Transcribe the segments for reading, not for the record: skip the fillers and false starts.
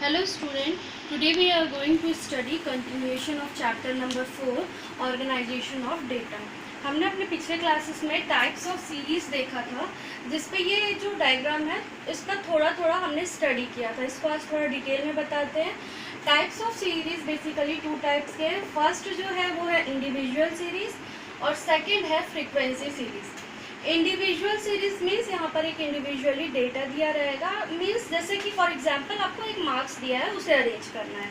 Hello student, today we are going to study continuation of chapter number 4 organization of data। हमने अपने पिछले classes में types of series देखा था, जिसपे ये जो डायग्राम है इसका थोड़ा थोड़ा हमने स्टडी किया था। इसको आज थोड़ा डिटेल में बताते हैं। Types of series basically two types के हैं। फर्स्ट जो है वो है इंडिविजुअल सीरीज और सेकेंड है frequency series. Individual series means यहाँ पर एक इंडिविजुअली डेटा दिया रहेगा, मीन्स जैसे कि फॉर एग्जांपल आपको एक मार्क्स दिया है, उसे अरेंज करना है।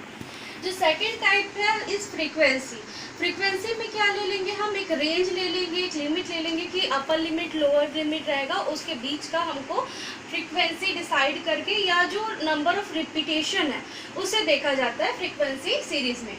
जो सेकंड टाइप है इस फ्रीक्वेंसी। फ्रीक्वेंसी में क्या ले लेंगे हम, एक रेंज ले लेंगे, एक लिमिट ले लेंगे कि अपर लिमिट लोअर लिमिट रहेगा, उसके बीच का हमको फ्रीक्वेंसी डिसाइड करके या जो नंबर ऑफ रिपीटेशन है उसे देखा जाता है फ्रीक्वेंसी सीरीज में।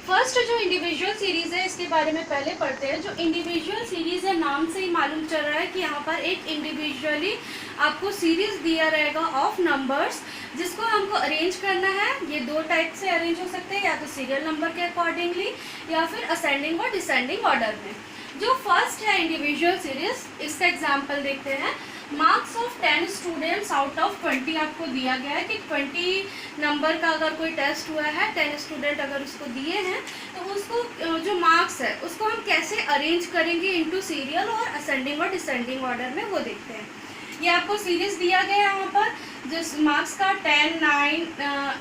फर्स्ट जो इंडिविजुअल सीरीज है इसके बारे में पहले पढ़ते हैं। जो इंडिविजुअल सीरीज है, नाम से ही मालूम चल रहा है कि यहाँ पर एक इंडिविजुअली आपको सीरीज दिया रहेगा ऑफ नंबर्स, जिसको हमको अरेंज करना है। ये दो टाइप से अरेंज हो सकते हैं, या तो सीरियल नंबर के अकॉर्डिंगली या फिर असेंडिंग और डिसेंडिंग ऑर्डर में। जो फर्स्ट है इंडिविजुअल सीरीज, इसका एग्जाम्पल देखते हैं। Marks of 10 students out of 20 आपको दिया गया है कि 20 नंबर का अगर कोई टेस्ट हुआ है, 10 स्टूडेंट अगर उसको दिए हैं, तो उसको जो मार्क्स है उसको हम कैसे अरेंज करेंगे इनटू सीरियल और असेंडिंग और डिसेंडिंग ऑर्डर में, वो देखते हैं। ये आपको सीरीज दिया गया है यहाँ पर, जिस मार्क्स का 10, 9,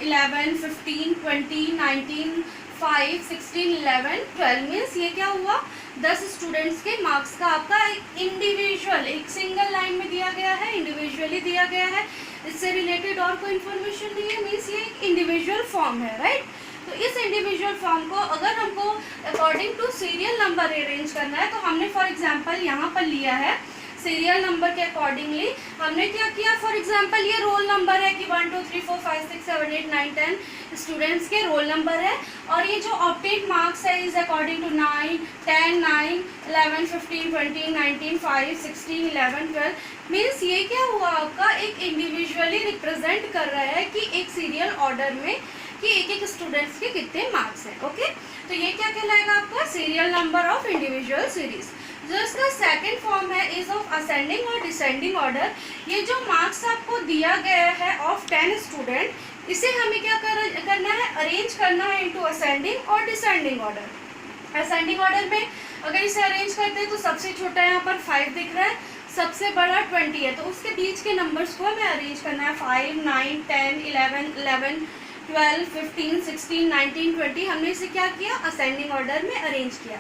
11, 15, 20, 19, 5, 16, 11, 12 मीन्स ये क्या हुआ, 10 स्टूडेंट्स के मार्क्स का आपका इंडिविजुअल एक सिंगल लाइन में दिया गया है, इंडिविजुअली दिया गया है। इससे रिलेटेड और कोई इन्फॉर्मेशन नहीं है, मीन्स ये एक इंडिविजुअल फॉर्म है, राइट। तो इस इंडिविजुअल फॉर्म को अगर हमको according to serial number arrange करना है, तो हमने फॉर एग्जाम्पल यहाँ पर लिया है सीरियल नंबर के अकॉर्डिंगली। हमने क्या किया, फॉर एग्जांपल ये रोल नंबर है कि 1 2 3 4 5 6 7 8 9 10 स्टूडेंट्स के रोल नंबर है, और ये जो ऑब्टेन मार्क्स है इज अकॉर्डिंग टू 9, 10, 9, 11, 15, 20, 19, 5, 16, 11, 12 मीन्स ये क्या हुआ, आपका एक इंडिविजुअली रिप्रेजेंट कर रहा है कि एक सीरियल ऑर्डर में कि एक एक स्टूडेंट्स के कितने मार्क्स हैं। ओके, तो ये क्या कहलाएगा आपका serial number of individual series. जो इसका सेकंड फॉर्म है इज ऑफ असेंडिंग और डिसेंडिंग ऑर्डर। ये जो मार्क्स आपको दिया गया है ऑफ 10 स्टूडेंट, इसे हमें क्या करना है, अरेंज करना है इनटू असेंडिंग और डिसेंडिंग ऑर्डर। असेंडिंग ऑर्डर में अगर इसे अरेंज करते हैं तो सबसे छोटा यहाँ पर 5 दिख रहा है, सबसे बड़ा 20 है, तो उसके बीच के नंबर्स को हमें अरेंज करना है। 5, 9, 10, 11, 11, 12, 15, 16, 19, 20 हमने इसे क्या किया, असेंडिंग ऑर्डर में अरेंज किया।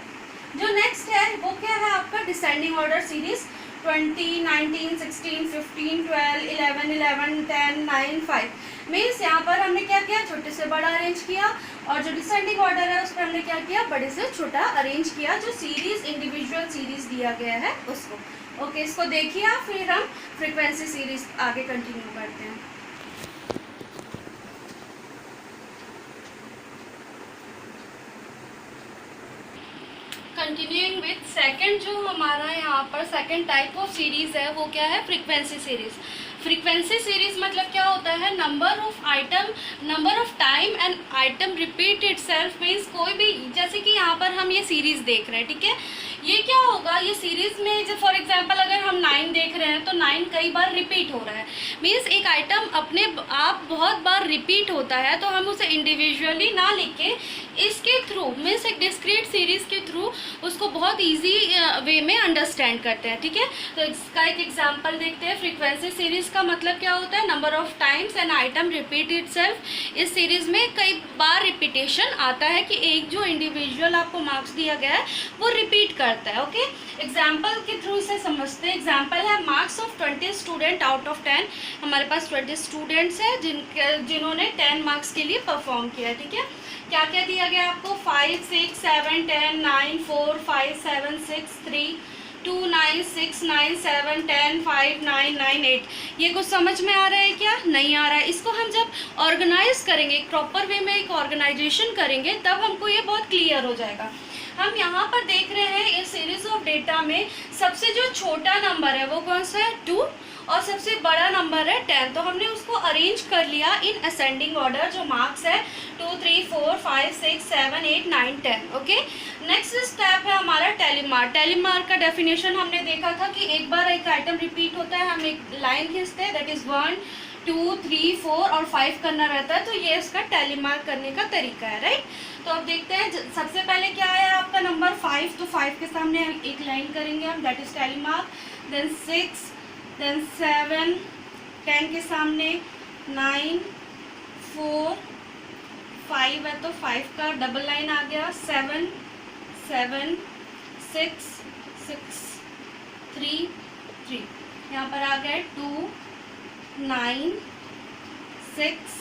जो नेक्स्ट है वो क्या है आपका डिसेंडिंग ऑर्डर सीरीज। 20, 19, 16, 15, 12, 11, 11, 10, 9, 5 मीन्स यहाँ पर हमने क्या किया, छोटे से बड़ा अरेंज किया, और जो डिसेंडिंग ऑर्डर है उस पर हमने क्या किया, बड़े से छोटा अरेंज किया, जो सीरीज इंडिविजुअल सीरीज दिया गया है उसको। ओके, इसको देखिए आप, फिर हम फ्रीक्वेंसी सीरीज आगे कंटिन्यू करते हैं। कंटिन्यूइंग विथ सेकंड, जो हमारा यहाँ पर सेकंड टाइप ऑफ सीरीज है वो क्या है, फ्रीक्वेंसी सीरीज। फ्रीक्वेंसी सीरीज मतलब क्या होता है, number of item, number of time and item repeat itself means कोई भी, जैसे कि यहाँ पर हम ये सीरीज देख रहे हैं, ठीक है, ये क्या होगा, ये सीरीज में जो फॉर एग्जांपल अगर हम 9 देख रहे हैं तो 9 कई बार रिपीट हो रहा है, मीन्स एक आइटम अपने आप बहुत बार रिपीट होता है, तो हम उसे इंडिविजुअली ना लिख के इसके थ्रू मीन्स एक डिस्क्रीट सीरीज के थ्रू उसको बहुत ईजी वे में अंडरस्टैंड करते हैं, ठीक है। तो इसका एक एग्जाम्पल देखते हैं। फ्रीक्वेंसी सीरीज का मतलब क्या होता है, number of times an item repeat itself. इस सीरीज में कई बार रिपीटेशन आता है कि एक जो इंडिविजुअल आपको मार्क्स दिया गया है वो रिपीट करता है। ओके, एग्जाम्पल के थ्रू इसे समझते हैं। एग्जाम्पल है marks of 20 student out of 10। हमारे पास 20 स्टूडेंट्स हैं जिन्होंने 10 मार्क्स के लिए परफॉर्म किया, ठीक है। क्या क्या दिया गया आपको, 5, 6, 7, 10, 9, 4, 5, 7, 6, 3, 2, 9, 6, 9, 7, 10, 5, 9, 9, 8। ये कुछ समझ में आ रहा है क्या, नहीं आ रहा है। इसको हम जब ऑर्गेनाइज करेंगे, एक प्रॉपर वे में एक ऑर्गेनाइजेशन करेंगे, तब हमको ये बहुत क्लियर हो जाएगा। हम यहाँ पर देख रहे हैं इस सीरीज ऑफ डेटा में सबसे जो छोटा नंबर है वो कौन सा है, 2, और सबसे बड़ा नंबर है 10। तो हमने उसको अरेंज कर लिया इन असेंडिंग ऑर्डर। जो मार्क्स है 2, 3, 4, 5, 6, 7, 8, 9, 10। ओके, नेक्स्ट स्टेप है हमारा टेलीमार। टेलीमार का डेफिनेशन हमने देखा था कि एक बार एक आइटम रिपीट होता है, हम एक लाइन खींचते हैं, दैट इज 1, 2, 3, 4 और 5 करना रहता है, तो ये इसका टैली मार्क करने का तरीका है, राइट। तो अब देखते हैं सबसे पहले क्या आया आपका नंबर 5, तो 5 के सामने एक लाइन करेंगे हम, that is tally mark. Then 6, then 7, 10 के सामने 9, 4, 5 है तो 5 का डबल लाइन आ गया, 7, 7, 6, 6, 3, 3, यहाँ पर आ गया 2, 9, 6,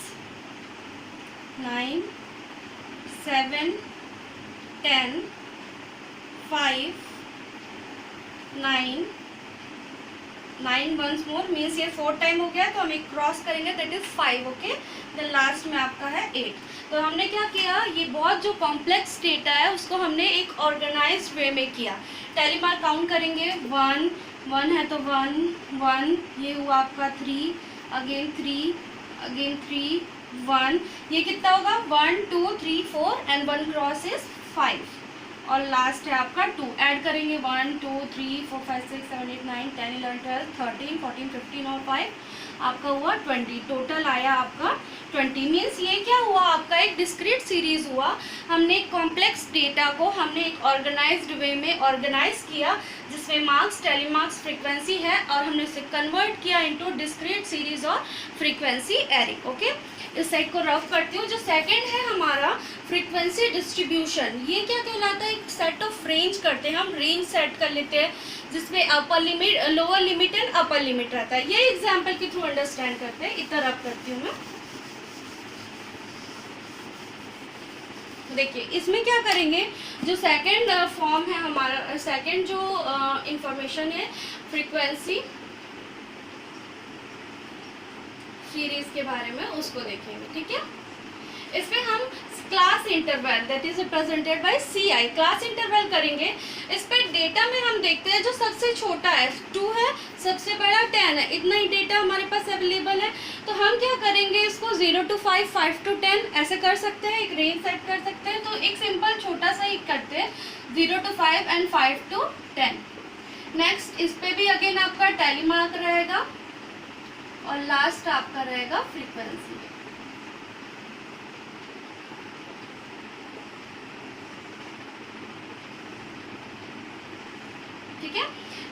9, 7, 10, 5, 9, 9 वंस मोर मीन्स ये 4 टाइम हो गया, तो हम एक क्रॉस करेंगे, that is 5, okay. Then last में आपका है 8। तो हमने क्या किया, ये बहुत जो कॉम्प्लेक्स डेटा है उसको हमने एक ऑर्गेनाइज्ड वे में किया। टैली मार्क काउंट करेंगे, 1, 1 है तो 1, 1, ये हुआ आपका 3, अगेन 3, अगेन 3, 1, ये कितना होगा 1, 2, 3, 4 एंड 1 क्रॉस इज 5, और लास्ट है आपका 2। ऐड करेंगे 1, 2, 3, 4, 5, 6, 7, 8, 9, 10, 11, 12, 13, 14, 15 और 5 आपका हुआ 20। टोटल आया आपका 20। मीन्स ये क्या हुआ, आपका एक डिस्क्रीट सीरीज हुआ। हमने एक कॉम्प्लेक्स डेटा को हमने एक ऑर्गेनाइज्ड वे में ऑर्गेनाइज किया, जिसमें मार्क्स, टैली मार्क्स, फ्रीक्वेंसी है, और हमने उसे कन्वर्ट किया इनटू डिस्क्रीट सीरीज और फ्रीक्वेंसी एरे, ओके। इस सेट को रफ करती हूँ। जो सेकंड है हमारा फ्रीक्वेंसी डिस्ट्रीब्यूशन, ये क्या कहलाता है, एक सेट ऑफ रेंज करते हैं हम, रेंज सेट कर लेते हैं जिसमें upper limit, lower limit and upper limit रहता है। ये एग्जांपल के थ्रू अंडरस्टैंड करते हैं। इतना रफ करती हूँ मैं। देखिए इसमें क्या करेंगे, जो सेकंड फॉर्म है हमारा, सेकंड जो इंफॉर्मेशन है फ्रीक्वेंसी सीरीज के बारे में, उसको देखेंगे, ठीक है। इसमें हम class interval that is represented by CI, class interval करेंगे। इस पे डेटा में हम देखते हैं जो सबसे छोटा है 2 है, सबसे बड़ा 10 है, इतना ही डेटा हमारे पास अवेलेबल है। तो हम क्या करेंगे, इसको 0 to 5, 5 to 10 ऐसे कर सकते हैं, एक रेंज सेट कर सकते हैं। तो एक सिंपल छोटा सा ही करते हैं, 0 to 5 एंड 5 to 10। नेक्स्ट इस पे भी अगेन आपका टैली मार्क रहेगा, और लास्ट आपका रहेगा फ्रीक्वेंसी। ठीक है।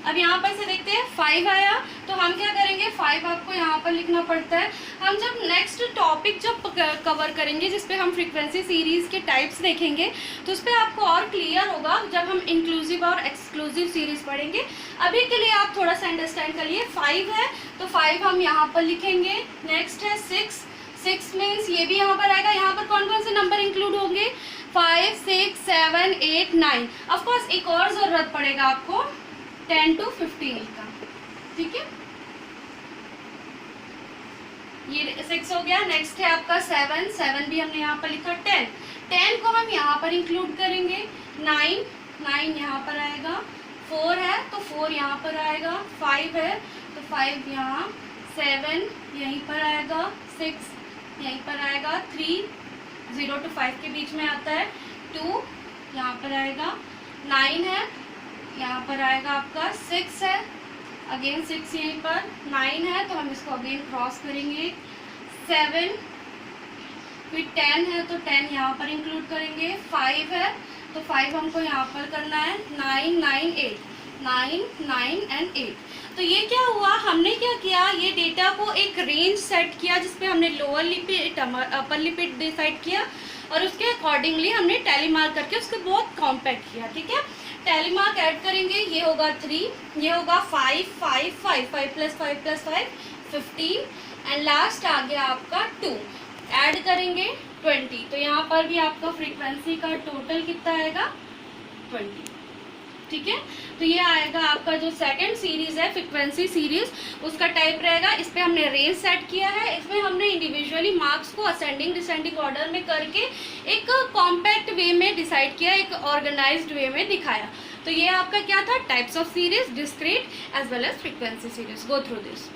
अब यहाँ पर से देखते हैं 5 आया, तो हम क्या करेंगे, 5 आपको यहाँ पर लिखना पड़ता है। हम जब नेक्स्ट टॉपिक जब कवर करेंगे जिसपे हम फ्रीक्वेंसी सीरीज के टाइप्स देखेंगे, तो उस पर आपको और क्लियर होगा जब हम इंक्लूसिव और एक्सक्लूसिव सीरीज पढ़ेंगे। अभी के लिए आप थोड़ा सा अंडरस्टैंड करिए। 5 है तो 5 हम यहाँ पर लिखेंगे। नेक्स्ट है 6, 6 मीन्स ये भी यहाँ पर आएगा। यहाँ पर कौन कौन से नंबर इंक्लूड होंगे, 5, 6, 7, 8, 9। ऑफकोर्स एक और ज़रूरत पड़ेगा आपको 10 to 15 का, ठीक है। ये 6 हो गया। नेक्स्ट है आपका 7, 7 भी हमने यहाँ पर लिखा। 10, 10 को हम यहाँ पर इंक्लूड करेंगे। 9, 9 यहाँ पर आएगा। 4 है तो 4 यहाँ पर आएगा। 5 है तो 5 यहाँ। 7 यहीं पर आएगा। 6 यहीं पर आएगा। 3 0 to 5 के बीच में आता है। 2 यहाँ पर आएगा। 9 है यहाँ पर आएगा आपका। 6 है अगेन 6 यहीं पर। 9 है तो हम इसको अगेन क्रॉस करेंगे। 7 फिर 10 है तो 10 यहाँ पर इंक्लूड करेंगे। 5 है तो 5 हमको यहाँ पर करना है। 9, 9, 8, 9, 9 एंड 8। तो ये क्या हुआ, हमने क्या किया, ये डेटा को एक रेंज सेट किया जिसपे हमने lower limit upper limit decide किया और उसके अकॉर्डिंगली हमने टैली मार्क करके उसको बहुत कॉम्पैक्ट किया। ठीक है, टैली मार्क ऐड करेंगे, ये होगा 3, ये होगा 5, 5, 5, 5 प्लस 5 प्लस 5 15 एंड लास्ट आ गया आपका 2। ऐड करेंगे 20। तो यहाँ पर भी आपका फ्रीक्वेंसी का टोटल कितना आएगा 20। ठीक है, तो ये आएगा आपका जो सेकंड सीरीज है फ्रीक्वेंसी सीरीज, उसका टाइप रहेगा। इस पे हमने रेंज सेट किया है, इसमें हमने इंडिविजुअली मार्क्स को असेंडिंग डिसेंडिंग ऑर्डर में करके एक कॉम्पैक्ट वे में डिसाइड किया, एक ऑर्गेनाइज्ड वे में दिखाया। तो ये आपका क्या था, types of series, discrete as well as frequency series. Go through this.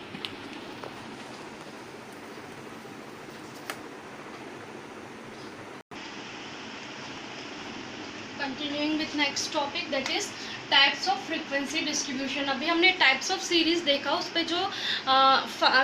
Continuing with next topic, that is types of frequency distribution. अभी हमने टाइप्स ऑफ सीरीज़ देखा, उस पर जो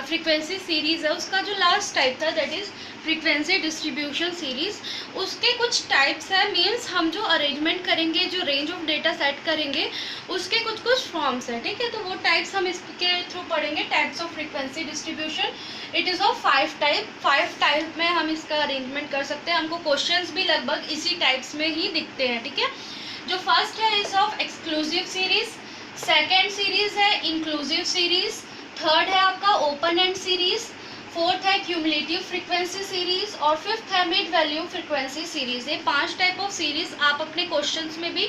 फ्रीक्वेंसी सीरीज़ है उसका जो लास्ट टाइप था that is frequency distribution series. उसके कुछ टाइप्स है, मीन्स हम जो अरेंजमेंट करेंगे, जो रेंज ऑफ डेटा सेट करेंगे उसके कुछ कुछ फॉर्म्स हैं, ठीक है। तो वो टाइप्स हम इसके थ्रू पढ़ेंगे, types of frequency distribution. It is of 5 type में हम इसका अरेंजमेंट कर सकते हैं। हमको क्वेश्चंस भी लगभग इसी टाइप्स में ही दिखते हैं, ठीक है। जो फर्स्ट है is of exclusive series, second series है इंक्लूसिव सीरीज, थर्ड है आपका ओपन एंड सीरीज, फोर्थ है क्यूमुलेटिव फ्रीक्वेंसी सीरीज और फिफ्थ है मिड वैल्यू फ्रीक्वेंसी सीरीज। ये 5 टाइप ऑफ सीरीज आप अपने क्वेश्चंस में भी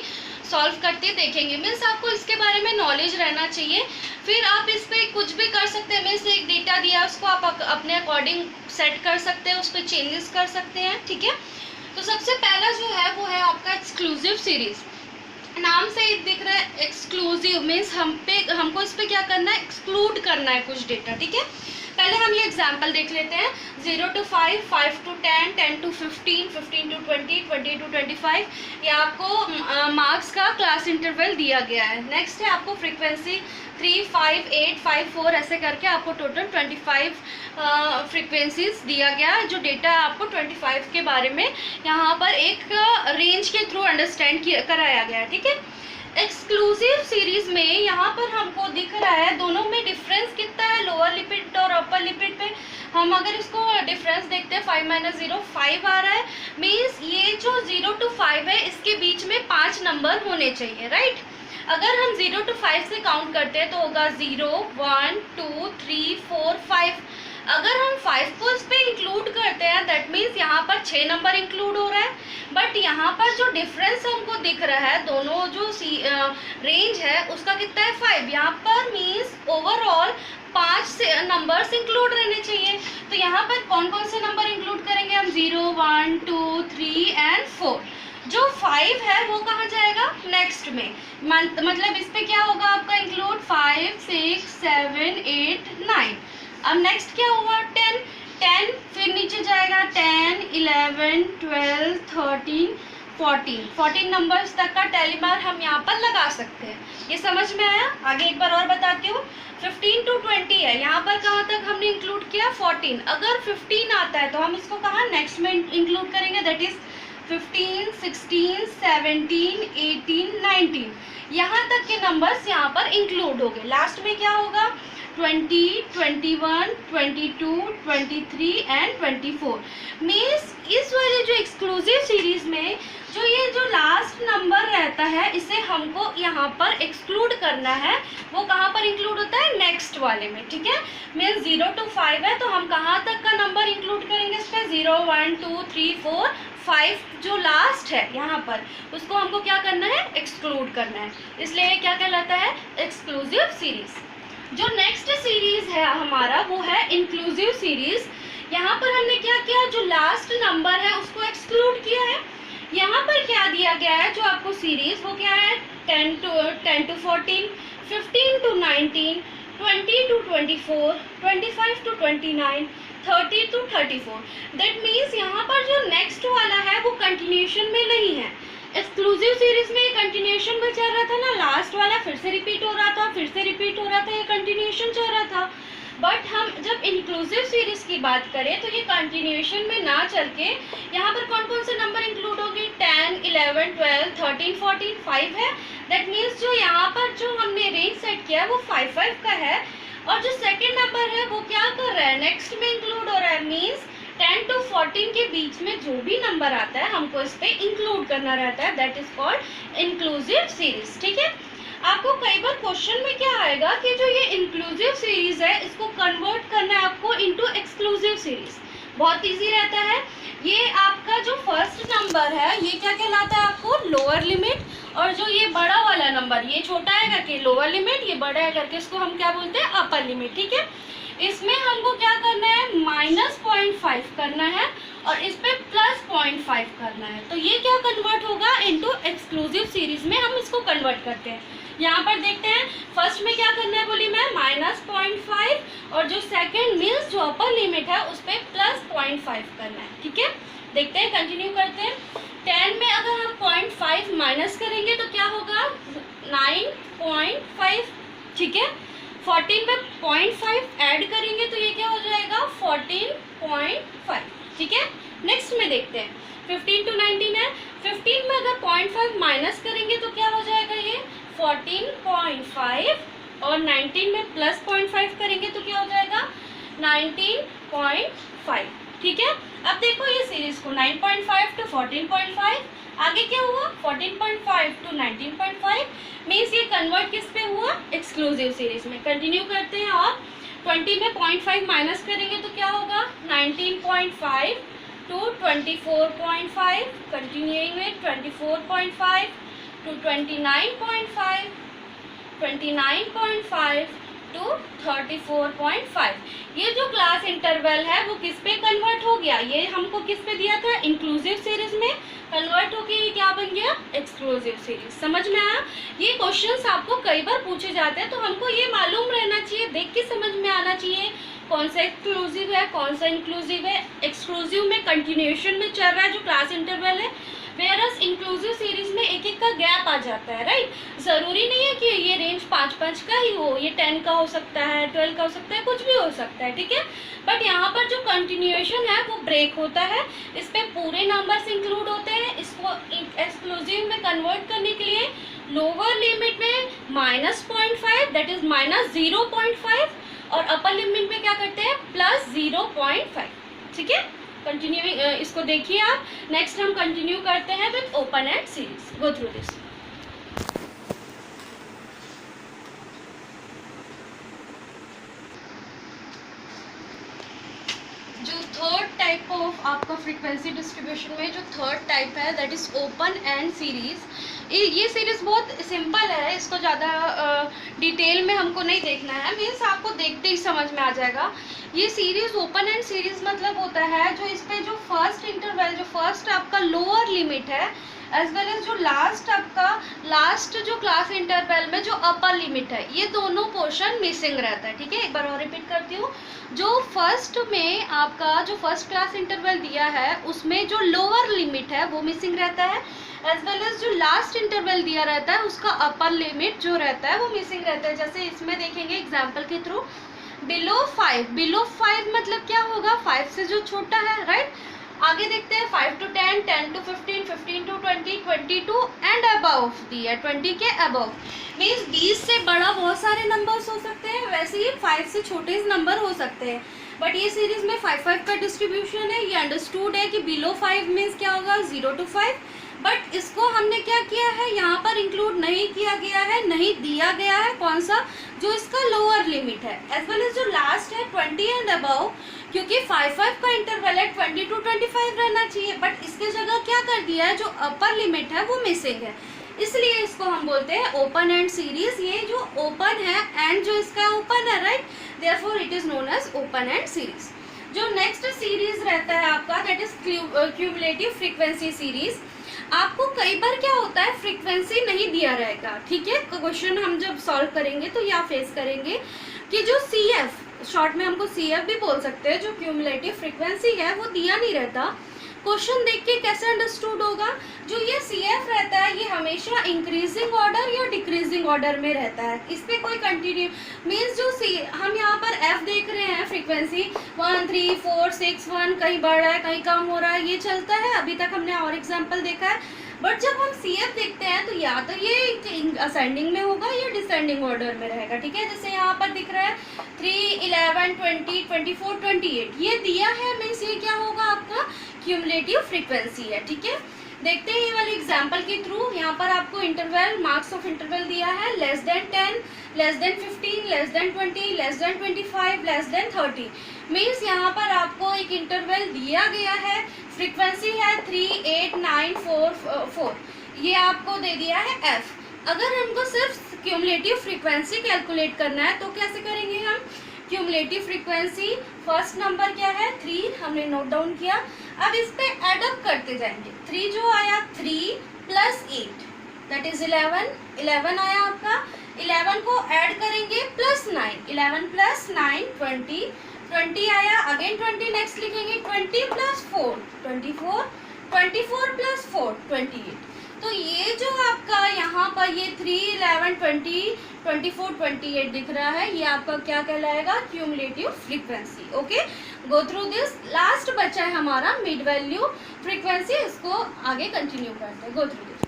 सॉल्व करते देखेंगे। मीन्स आपको इसके बारे में नॉलेज रहना चाहिए, फिर आप इस पर कुछ भी कर सकते हैं। मीन्स एक डेटा दिया उसको आप अपने अकॉर्डिंग सेट कर सकते हैं, उस पर चेंजेस कर सकते हैं, ठीक है। तो सबसे पहला जो है वो है आपका एक्सक्लूसिव सीरीज। नाम से ही दिख रहा है एक्सक्लूसिव, मीन्स हमको इस पे क्या करना है, एक्सक्लूड करना है कुछ डेटा, ठीक है। पहले हम ये एग्जांपल देख लेते हैं। 0 to 5, 5 to 10, 10 to 15, 15 to 20, 20 to 25। ये आपको मार्क्स का क्लास इंटरवल दिया गया है। नेक्स्ट है आपको फ्रीक्वेंसी 3, 5, 8, 5, 4 ऐसे करके आपको टोटल 25 फ्रीक्वेंसीज दिया गया है। जो डेटा आपको 25 के बारे में यहाँ पर एक रेंज के थ्रू अंडरस्टैंड कराया गया है, ठीक है। एक्सक्लूसिव सीरीज में यहाँ पर हमको दिख रहा है दोनों में डिफरेंस कितना है, लोअर लिमिट और अपर लिमिट पे। हम अगर इसको डिफरेंस देखते हैं 5 - 0 5 आ रहा है। मीन्स ये जो 0 to 5 है इसके बीच में 5 नंबर होने चाहिए, राइट। अगर हम 0 to 5 से काउंट करते हैं तो होगा 0, 1, 2, 3, 4, 5। अगर हम 5 को इस पर इंक्लूड करते हैं दैट मीन्स यहाँ पर 6 नंबर इंक्लूड हो रहा है। बट यहाँ पर जो डिफरेंस हमको दिख रहा है, दोनों जो रेंज है उसका कितना है, 5। यहाँ पर मीन्स ओवरऑल 5 नंबर्स इंक्लूड रहने चाहिए। तो यहाँ पर कौन कौन से नंबर इंक्लूड करेंगे हम, 0, 1, 2, 3 एंड 4। जो 5 है वो कहाँ जाएगा, नेक्स्ट में। मतलब इस पे क्या होगा आपका इंक्लूड, 5, 6, 7, 8, 9। अब नेक्स्ट क्या हुआ, 10 फिर नीचे जाएगा 10, 11, 12, 13, 14 नंबर्स तक का टेलीमार हम यहाँ पर लगा सकते हैं। ये समझ में आया। आगे एक बार और बताती हूँ। 15 to 20 है, यहाँ पर कहाँ तक हमने इंक्लूड किया, 14। अगर 15 आता है तो हम इसको कहाँ नेक्स्ट में इंक्लूड करेंगे, दैट इज 15, 16, 17, 18, 19। यहाँ तक के नंबर्स यहाँ पर इंक्लूड हो गए। लास्ट में क्या होगा, 20, 21, 22, 23 एंड 24। मीन्स इस वाले जो एक्सक्लूसिव सीरीज में जो ये जो लास्ट नंबर रहता है इसे हमको यहाँ पर एक्सक्लूड करना है। वो कहाँ पर इंक्लूड होता है, नेक्स्ट वाले में, ठीक है। मीन्स 0 to 5 है तो हम कहाँ तक का नंबर इंक्लूड करेंगे इस पर, 0, 1, 2, 3, 4, 5 जो लास्ट है यहाँ पर उसको हमको क्या करना है, एक्सक्लूड करना है। इसलिए क्या कहलाता है, एक्सक्लूसिव सीरीज। जो नेक्स्ट सीरीज है हमारा वो है इंक्लूसिव सीरीज। यहाँ पर हमने क्या किया, जो लास्ट नंबर है उसको एक्सक्लूड किया है। यहाँ पर क्या दिया गया है जो आपको सीरीज, वो क्या है, 10 to 14, 15 to 19, 20 to 24, 25 to 29, 30 to 34। That means यहाँ पर जो नेक्स्ट वाला है वो कंटिन्यूशन में नहीं है। एक्सक्लूसिव सीरीज में कंटिन्यूशन में चल रहा था ना, लास्ट वाला फिर से रिपीट हो रहा था, फिर से रिपीट हो रहा था, ये कंटिन्यूशन चल रहा था। बट हम जब इंक्लूसिव सीरीज की बात करें तो ये कंटिन्यूशन में ना चल के यहाँ पर कौन कौन से नंबर इंक्लूड होंगे, 10, 11, 12, 13, 14, 5 है। दैट मीन्स जो यहाँ पर जो हमने रेंज सेट किया है वो 5 का है। और जो सेकेंड नंबर है वो क्या कर रहा है, नेक्स्ट में इंक्लूड हो रहा है। मीन्स 10 to 14 के बीच में जो भी नंबर आता है हमको इस पे इंक्लूड करना रहता है, that is called inclusive series, ठीक है। आपको कई बार क्वेश्चन में क्या आएगा कि जो ये इंक्लूसिव सीरीज है इसको कन्वर्ट करना है आपको इनटू एक्सक्लूसिव सीरीज। बहुत इजी रहता है। ये आपका जो फर्स्ट नंबर है ये क्या कहलाता है आपको, लोअर लिमिट। और जो ये बड़ा वाला नंबर, ये छोटा है करके लोअर लिमिट, ये बड़ा है करके इसको हम क्या बोलते हैं, अपर लिमिट, ठीक है। इसमें हमको क्या करना है, -0.5 करना है और इस पे +0.5 करना है। तो ये क्या कन्वर्ट होगा इनटू एक्सक्लूसिव सीरीज में, हम इसको कन्वर्ट करते हैं। यहाँ पर देखते हैं फर्स्ट में क्या करना है बोली मैं -0.5 और जो सेकंड मीन्स जो अपर लिमिट है उस पर +0.5 करना है। ठीक है, देखते हैं, कंटिन्यू करते हैं। 10 में अगर हम 0.5 माइनस करेंगे तो क्या होगा 9.5। ठीक है, 14 में 0.5 ऐड करेंगे तो ये क्या हो जाएगा 14.5। ठीक है, नेक्स्ट में देखते हैं 15 to 19 है। 15 में अगर 0.5 माइनस करेंगे तो क्या हो जाएगा ये 14.5 और 19 में +0.5 करेंगे तो क्या हो जाएगा 19.5। ठीक है, अब देखो ये सीरीज को 9.5 to 14.5, आगे क्या हुआ 14.5 to 19.5, मीन्स ये कन्वर्ट किस पे हुआ एक्सक्लूसिव सीरीज में। कंटिन्यू करते हैं और 20 में 0.5 माइनस करेंगे तो क्या होगा 19.5 to 24.5, कंटिन्यूइंग में 24.5 to 29.5, 29.5 to 34.5। ये जो क्लास इंटरवल है वो किस पे कन्वर्ट हो गया, ये हमको किस पे दिया था इंक्लूसिव सीरीज में, कन्वर्ट होके ये क्या बन गया एक्सक्लूसिव सीरीज। समझ में आया? ये क्वेश्चंस आपको कई बार पूछे जाते हैं तो हमको ये मालूम रहना चाहिए, देख के समझ में आना चाहिए कौन सा एक्सक्लूसिव है कौन सा इंक्लूसिव है। एक्सक्लूसिव में कंटिन्यूएशन में चल रहा है जो क्लास इंटरवल है, वेयरस इंक्लूसिव सीरीज में एक एक का गैप आ जाता है। राइट, जरूरी नहीं है कि ये रेंज 5-5 का ही हो, ये 10 का हो सकता है, 12 का हो सकता है, कुछ भी हो सकता है। ठीक है, बट यहाँ पर जो कंटिन्यूएशन है वो ब्रेक होता है, इस पे पूरे नंबर्स इंक्लूड होते हैं। इसको एक्सक्लूसिव में कन्वर्ट करने के लिए लोअर लिमिट में -0.5 दैट इज -0.5 और अपर लिमिट में क्या करते हैं +0.5। ठीक है, कंटिन्यूइंग इसको देखिए आप। नेक्स्ट हम कंटिन्यू करते हैं with open end series. Go through this. जो थर्ड टाइप ऑफ आपका फ्रीक्वेंसी डिस्ट्रीब्यूशन में जो थर्ड टाइप है that is open end series. ये सीरीज बहुत सिंपल है, इसको ज़्यादा डिटेल में हमको नहीं देखना है, मीन्स आपको देखते ही समझ में आ जाएगा। ये सीरीज ओपन एंड सीरीज मतलब होता है जो इस पे जो फर्स्ट इंटरवल जो फर्स्ट आपका लोअर लिमिट है एज वेल एज जो लास्ट जो क्लास इंटरवल में जो अपर लिमिट है, ये दोनों पोर्शन मिसिंग रहता है। ठीक है, एक बार और रिपीट करती हूँ। जो फर्स्ट में आपका जो फर्स्ट क्लास इंटरवल दिया है उसमें जो लोअर लिमिट है वो मिसिंग रहता है, एज वेल एज जो लास्ट इंटरवल दिया रहता है उसका अपर लिमिट जो रहता है वो मिसिंग रहता है। जैसे इसमें देखेंगे एग्जाम्पल के थ्रू, बिलो 5 मतलब क्या होगा 5 से जो छोटा है। राइट, आगे देखते हैं 5 to 10, 10 to 15, 15 to 20, 22 and above दिया 20 के अबव, मीन्स 20 से बड़ा बहुत सारे नंबर्स हो सकते हैं, वैसे ही 5 से छोटे नंबर हो सकते हैं। बट ये सीरीज में 5-5 का डिस्ट्रीब्यूशन है, ये अंडरस्टूड है कि बिलो 5 मीन्स क्या होगा 0 to 5, बट इसको हमने क्या किया है यहाँ पर इंक्लूड नहीं किया गया है, नहीं दिया गया है कौन सा जो इसका लोअर लिमिट है, एज वेल एज जो लास्ट है 20 एंड अबव, क्योंकि 5-5 का इंटरवल है 20 to 25 रहना चाहिए, बट इसके जगह क्या कर दिया है जो अपर लिमिट है वो मिसिंग है, इसलिए इसको हम बोलते हैं ओपन एंड सीरीज। ये जो ओपन है एंड जो इसका ओपन है, right, therefore it is known as open end series. जो नेक्स्ट सीरीज रहता है आपका that is cumulative frequency series. आपको कई बार क्या होता है फ्रीक्वेंसी नहीं दिया रहेगा, ठीक है, क्वेश्चन हम जब सॉल्व करेंगे तो या फेस करेंगे कि जो CF शॉर्ट में हमको CF भी बोल सकते हैं, जो क्यूमुलेटिव फ्रीक्वेंसी है वो दिया नहीं रहता। क्वेश्चन देख के कैसे अंडरस्टूड होगा, जो ये CF रहता है ये हमेशा इंक्रीजिंग ऑर्डर या डिक्रीजिंग ऑर्डर में रहता है, इस पर कोई कंटिन्यू मीन्स जो हम यहाँ पर F देख रहे हैं फ्रीक्वेंसी 1 3 4 6 1 कहीं बढ़ रहा है कहीं कम हो रहा है, ये चलता है, अभी तक हमने और एग्जाम्पल देखा है। बट जब हम CF देखते हैं तो या तो ये असेंडिंग में होगा या डिसेंडिंग ऑर्डर में रहेगा, ठीक है, जैसे यहाँ पर दिख रहा है 3 11 20 24 28 ये दिया है, मीन्स ये क्या होगा आपका क्यूमुलेटिव फ्रीक्वेंसी है। ठीक है, देखते हैं ये वाले एग्जाम्पल के थ्रू। यहाँ पर आपको इंटरवल मार्क्स ऑफ इंटरवल दिया है less than 10, less than 15, less than 20, less than 25, less than 30, means यहाँ पर आपको एक इंटरवल दिया गया है, फ्रीक्वेंसी है 3 8 9 4 4, ये आपको दे दिया है F। अगर हमको सिर्फ क्यूमुलेटिव फ्रीक्वेंसी कैलकुलेट करना है तो कैसे करेंगे हम, क्यूमुलेटिव फ्रीक्वेंसी फर्स्ट नंबर क्या है 3 हमने नोट डाउन किया, अब इस पे एड अप करते जाएंगे, 3 जो आया 3 + 8 दैट इज 11 आया आपका। 11 को ऐड करेंगे प्लस 9, 11 प्लस 9 20 आया। अगेन 20 नेक्स्ट लिखेंगे, 20 प्लस 4 24, 24 प्लस 4 28। तो ये जो आपका यहाँ पर ये 3 11 20 24 28 दिख रहा है, ये आपका क्या कहलाएगा, cumulative frequency. Okay, go through this. Last बचा है हमारा मिड वैल्यू फ्रीक्वेंसी, इसको आगे कंटिन्यू करते हैं। गो थ्रू दिस।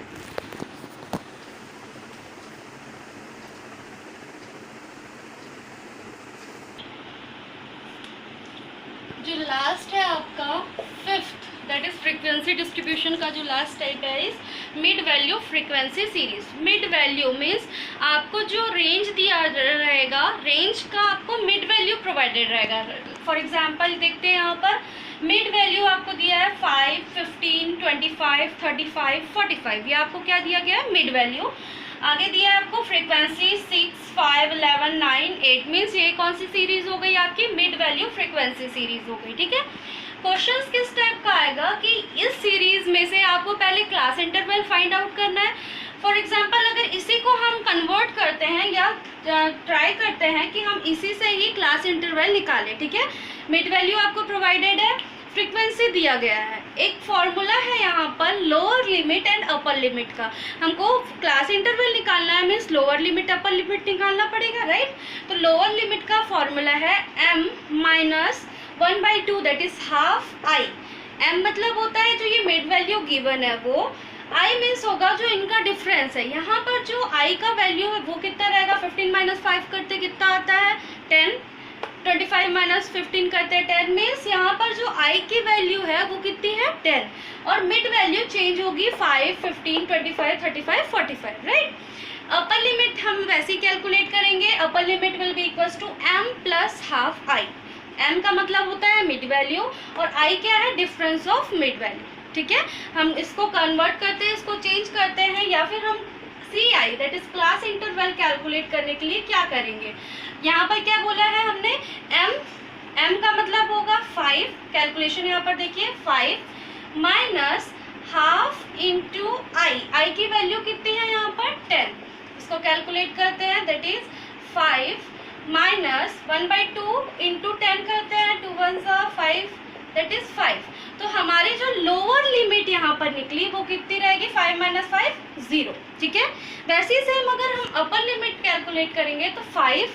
जो लास्ट है आपका fifth, that is frequency distribution का जो लास्ट टाइप है इस mid value frequency series. Mid value means आपको जो रेंज दिया रहेगा, रेंज का आपको मिड वैल्यू प्रोवाइडेड रहेगा। फॉर एग्जांपल देखते हैं यहाँ पर मिड वैल्यू आपको दिया है 5, 15, 25, 35, 45, ये आपको क्या दिया गया है, मिड वैल्यू। आगे दिया है आपको फ्रीक्वेंसी 6, 5, 11, 9, 8, मीन्स ये कौन सी सीरीज हो गई आपकी, मिड वैल्यू फ्रीक्वेंसी सीरीज हो गई। ठीक है, क्वेश्चंस किस टाइप का आएगा कि इस सीरीज में से आपको पहले क्लास इंटरवल फाइंड आउट करना है। फॉर एग्जांपल अगर इसी को हम कन्वर्ट करते हैं या ट्राई करते हैं कि हम इसी से ही क्लास इंटरवल निकालें। ठीक है, मिड वैल्यू आपको प्रोवाइडेड है, फ्रीक्वेंसी दिया गया है, एक फॉर्मूला है यहाँ पर lower limit and upper limit का। हमको क्लास इंटरवल निकालना है, means lower limit upper limit निकालना पड़ेगा, राइट। तो लोअर लिमिट का फॉर्मूला है m minus 1/2, that is half I. m मतलब होता है जो ये मिड वैल्यू गिवन है वो, i मीन्स होगा जो इनका डिफरेंस है। यहाँ पर जो i का वैल्यू है वो कितना रहेगा, 15 माइनस 5 करते कितना आता है, 10, 25 माइनस 15 करते हैं 10, मीन्स यहाँ पर जो i की वैल्यू है वो कितनी है, 10, और मिड वैल्यू चेंज होगी 5, 15, 25, 35, 45, राइट। अपर लिमिट हम वैसे ही कैलकुलेट करेंगे, upper limit will be equals to m plus half I. m का मतलब होता है मिड वैल्यू और i क्या है, डिफरेंस ऑफ मिड वैल्यू। ठीक है, हम इसको कन्वर्ट करते हैं, इसको चेंज करते हैं, या फिर हम CI that is class interval calculate करने के लिए क्या करेंगे, यहाँ पर क्या बोला है हमने, m का मतलब होगा 5, कैलकुलेशन यहाँ पर देखिए 5 माइनस हाफ इंटू i की वैल्यू कितनी है यहाँ पर 10, इसको कैलकुलेट करते हैं, दैट इज 5 माइनस 1/2 इंटू 10 करते हैं, 2 1 5, दैट इज 5। तो हमारी जो लोअर लिमिट यहाँ पर निकली वो कितनी रहेगी, 5 माइनस 5 0। ठीक है, वैसे ही सेम अगर हम अपर लिमिट कैलकुलेट करेंगे तो 5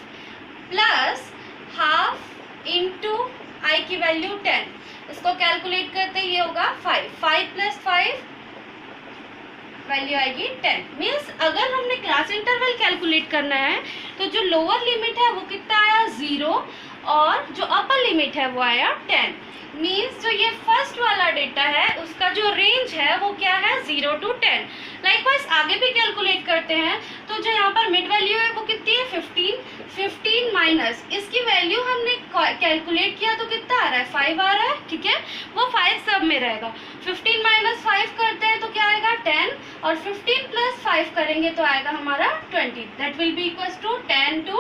प्लस हाफ इंटू आई की वैल्यू 10, इसको कैलकुलेट करते ये होगा 5 प्लस 5 वैल्यू आएगी 10। मीन्स अगर हमने क्लास इंटरवल कैलकुलेट करना है तो जो लोअर लिमिट है वो कितना आया 0 और जो अपर लिमिट है वो आया 10। मीन्स जो ये फर्स्ट वाला डेटा है उसका जो रेंज है वो क्या है 0 to 10। लाइकवाइज आगे भी कैलकुलेट करते हैं तो जो यहाँ पर मिड वैल्यू है वो कितनी है 15 माइनस इसकी वैल्यू हमने कैलकुलेट किया तो कितना आ रहा है 5 आ रहा है। ठीक है, वो 5 सब में रहेगा। 15 माइनस 5 करते हैं तो क्या आएगा 10 और 15 प्लस 5 करेंगे तो आएगा हमारा 20, that will be equals to 10 to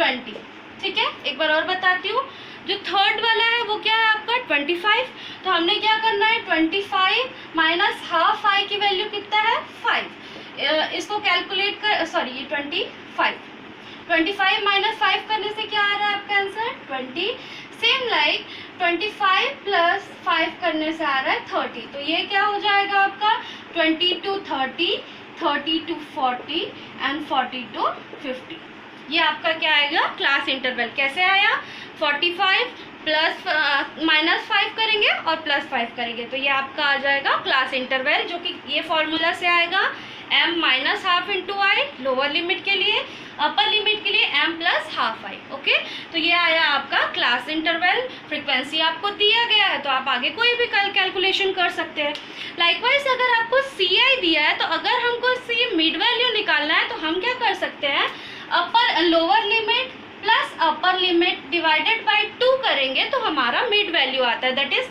20। ठीक है, एक बार और बताती हूँ, जो थर्ड वाला है वो क्या है आपका 25, तो हमने क्या करना है 25 माइनस हाफ आई की वैल्यू कितना है 5, इसको कैलकुलेट कर सॉरी ये 25 माइनस 5 करने से क्या आ रहा है आपका आंसर 20। सेम लाइक 25 प्लस 5 करने से आ रहा है 30, तो ये क्या हो जाएगा आपका 20 to 30, 30 to 40 एंड 40 to 50। ये आपका क्या आएगा क्लास इंटरवल। कैसे आया 45 प्लस माइनस 5 करेंगे और प्लस 5 करेंगे तो ये आपका आ जाएगा क्लास इंटरवल, जो कि ये फॉर्मूला से आएगा m माइनस हाफ इंटू आई लोअर लिमिट के लिए, अपर लिमिट के लिए m प्लस हाफ आई। ओके, तो ये आया आपका क्लास इंटरवल। फ्रीक्वेंसी आपको दिया गया है तो आप आगे कोई भी कैलकुलेशन कर सकते हैं। लाइकवाइज अगर आपको CI दिया है तो अगर हमको C मिड वैल्यू निकालना है तो हम क्या कर सकते हैं upper lower limit plus upper limit divided by 2 करेंगे तो हमारा मिड वैल्यू आता है, दैट इज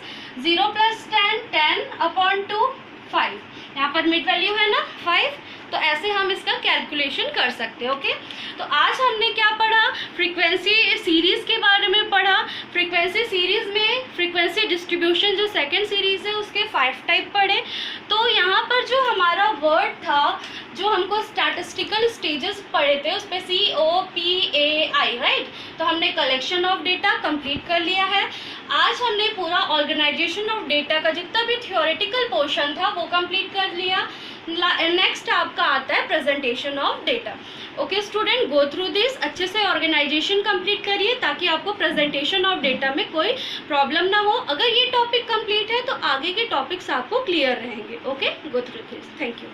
0 प्लस 10 अपॉन 2 5। यहाँ पर मिड वैल्यू है ना 5, तो ऐसे हम इसका कैलकुलेशन कर सकते हैं। ओके, तो आज हमने क्या पढ़ा फ्रीक्वेंसी सीरीज के बारे में पढ़ा। फ्रीक्वेंसी सीरीज में फ्रीक्वेंसी डिस्ट्रीब्यूशन जो सेकंड सीरीज है उसके 5 टाइप पढ़े। तो यहाँ पर जो हमारा वर्ड था जो हमको स्टैटिस्टिकल स्टेजेस पढ़े थे उस पर COPAI, राइट। तो हमने कलेक्शन ऑफ डेटा कंप्लीट कर लिया है। आज हमने पूरा ऑर्गेनाइजेशन ऑफ डेटा का जितना भी थियोरेटिकल पोर्शन था वो कंप्लीट कर लिया। नेक्स्ट आपका आता है presentation of data. Okay student, go through this, अच्छे से ऑर्गेनाइजेशन कंप्लीट करिए ताकि आपको प्रेजेंटेशन ऑफ डेटा में कोई प्रॉब्लम ना हो। अगर ये टॉपिक कंप्लीट है तो आगे के टॉपिक्स आपको क्लियर रहेंगे। Okay, go through this, thank you.